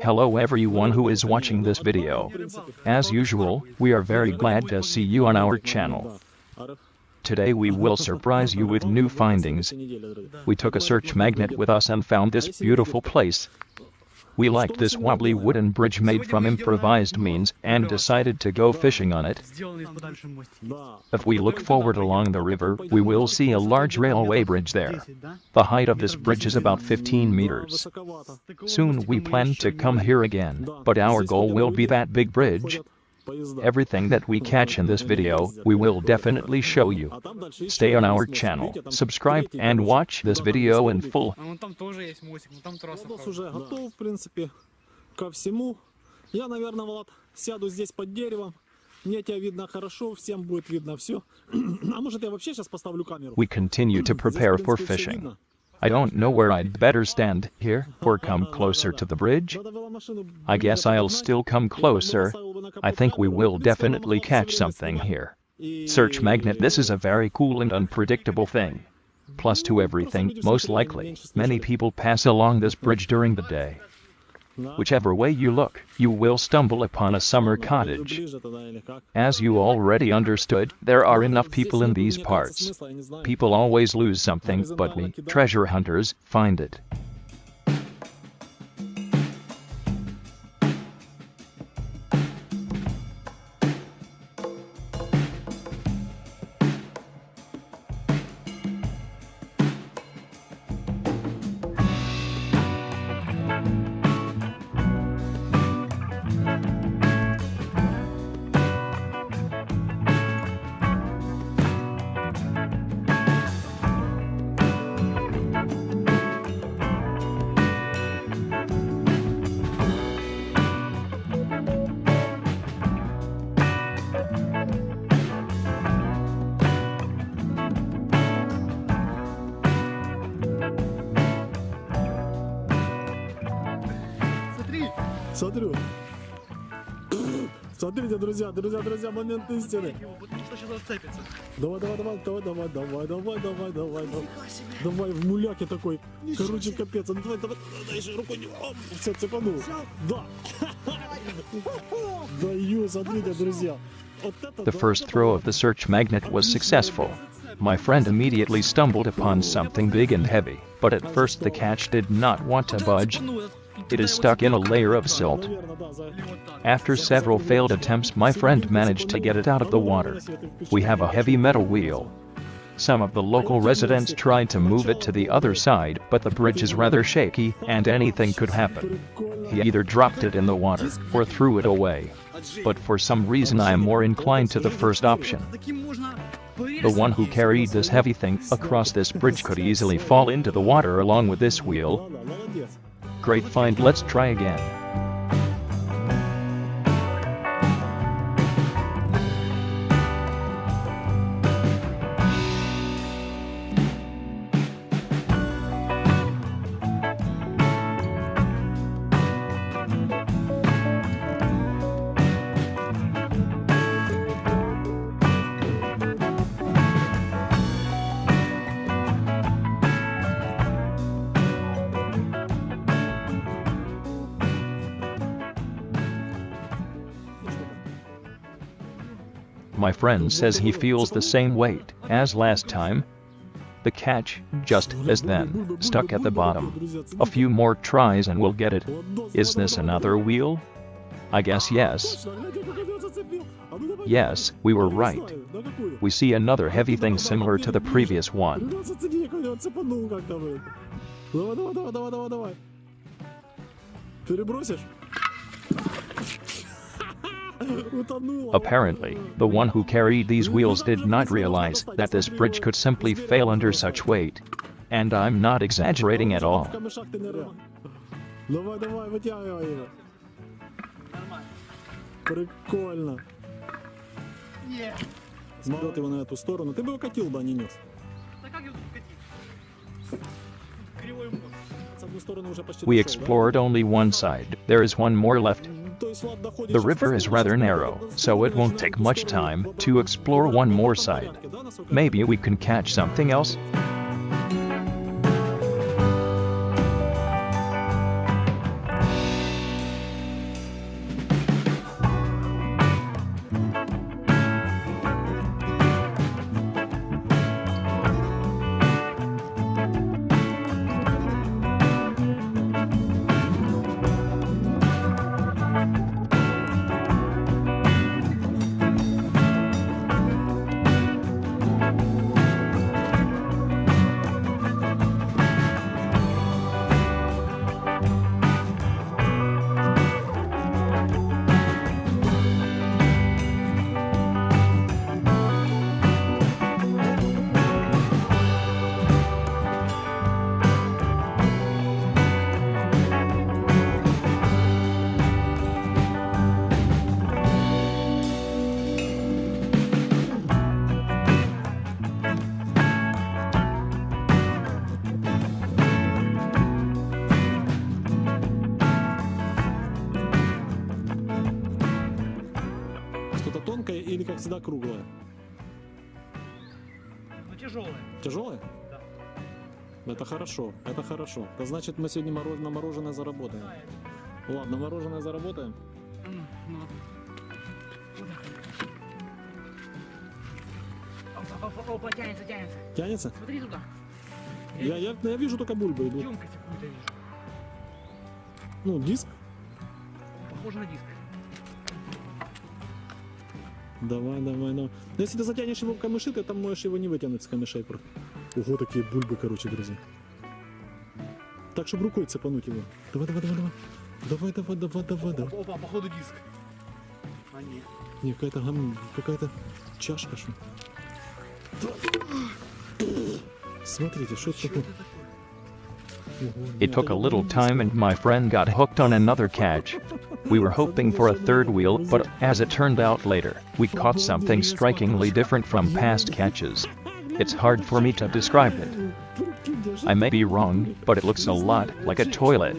Hello everyone who is watching this video. As usual, we are very glad to see you on our channel. Today we will surprise you with new findings. We took a search magnet with us and found this beautiful place. We liked this wobbly wooden bridge made from improvised means and decided to go fishing on it. If we look forward along the river, we will see a large railway bridge there. The height of this bridge is about 15 meters. Soon we plan to come here again, but our goal will be that big bridge. Everything that we catch in this video, we will definitely show you. Stay on our channel, subscribe and watch this video in full. We continue to prepare for fishing. I don't know where I'd better stand, here, or come closer to the bridge. I guess I'll still come closer. I think we will definitely catch something here. Search magnet, this is a very cool and unpredictable thing. Plus to everything, most likely, many people pass along this bridge during the day. Whichever way you look, you will stumble upon a summer cottage. As you already understood, there are enough people in these parts. People always lose something, but we, treasure hunters, find it. Смотрю. Смотрите, друзья, момент истины. Потому что сейчас зацепится. Давай, давай, в муляке такой. Короче, капец. Давай, еще рукой. Все, цепанул. Да. Даю, смотрите, друзья. The first throw of the search magnet was successful. My friend immediately stumbled upon something big and heavy, but at first the catch did not want to budge. It is stuck in a layer of silt. After several failed attempts, my friend managed to get it out of the water. We have a heavy metal wheel. Some of the local residents tried to move it to the other side, but the bridge is rather shaky, and anything could happen. He either dropped it in the water, or threw it away. But for some reason I am more inclined to the first option. The one who carried this heavy thing across this bridge could easily fall into the water along with this wheel. Great find, let's try again. My friend says he feels the same weight as last time. The catch, just as then, stuck at the bottom. A few more tries and we'll get it. Is this another wheel? I guess yes. Yes, we were right. We see another heavy thing similar to the previous one. Apparently, the one who carried these wheels did not realize that this bridge could simply fail under such weight. And I'm not exaggerating at all. Прикольно. Смотрел его на эту сторону. Ты бы его катил бы, а не нес. Да как я тут катил? Кривой мост. We explored only one side. There is one more left. The river is rather narrow, so it won't take much time to explore one more side. Maybe we can catch something else? как всегда, круглая. Ну тяжелая. Тяжелая? Да. Это хорошо, это хорошо. Это значит, мы сегодня на мороженое заработаем. Ладно, мороженое заработаем. Ну. Опа, тянется, тянется. Тянется? Смотри туда. Я вижу только бульбы идут. Емкость какую-то вижу. Ну, диск. Похоже на диск. Давай. Но если ты затянешь его в камыши, ты там можешь его не вытянуть с камышей. Ого, такие бульбы, короче, друзья. Так, чтобы рукой цепануть его. Давай. Давай. Опа, походу диск. А нет. Не, какая-то чашка, что. Смотрите, что это такое? It took a little time and my friend got hooked on another catch. We were hoping for a third wheel, but as it turned out later, we caught something strikingly different from past catches. It's hard for me to describe it. I may be wrong, but it looks a lot like a toilet.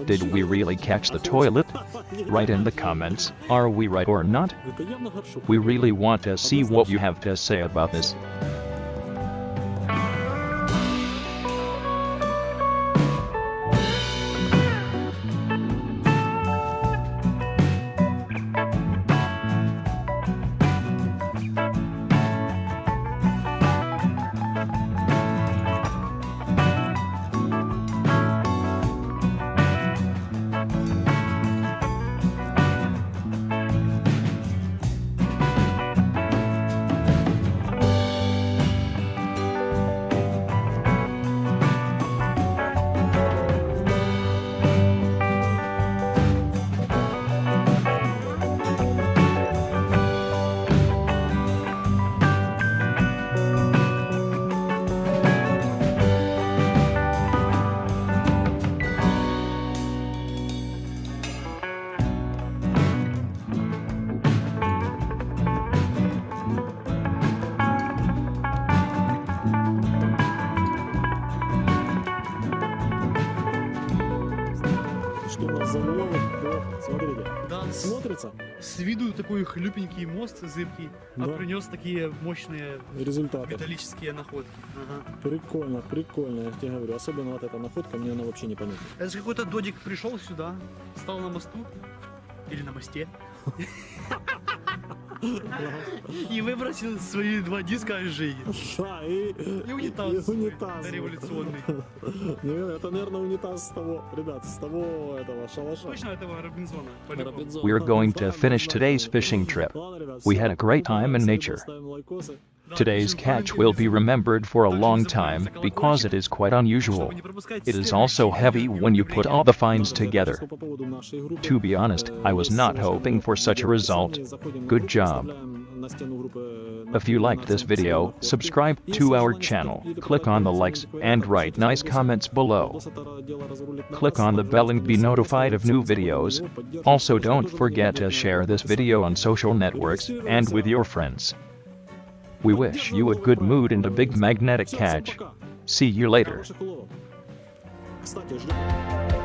Did we really catch the toilet? Write in the comments, are we right or not? We really want to see what you have to say about this. Что у нас за уловок? Смотрите. Да, Смотрится? с виду такой хлюпенький мост зыбкий, а Да. принес такие мощные Результаты. металлические находки. Ага. Прикольно, я тебе говорю. Особенно вот эта находка, мне она вообще не понятна. Это же какой-то додик пришел сюда, стал на мосту или на мосте и выбросил свои 2 диска из жизни. Да, и унитаз. и унитаз. Революционный. Это, наверное, унитаз с того, ребят, с того этого шалаша. Точно этого Робинзона? по-любому. Робинзон. We're going to finish today's fishing trip. Ладно, ребят, We всё. had a great time in nature. Ставим лайкосы. Да, Today's пишем catch комментарии, will be remembered for a также long не забываем time за because it колокольчик, is quite unusual. чтобы не пропускать It is следующие also heavy видео и when you put all уведомления. the finds Ладно, ребят, together. по поводу нашей группы. To be honest, I was not hoping for such a result. Good job. If you liked this video, subscribe to our channel, click on the likes, and write nice comments below. Click on the bell and be notified of new videos. Also, don't forget to share this video on social networks and with your friends. We wish you a good mood and a big magnetic catch. See you later. Кстати, ждем.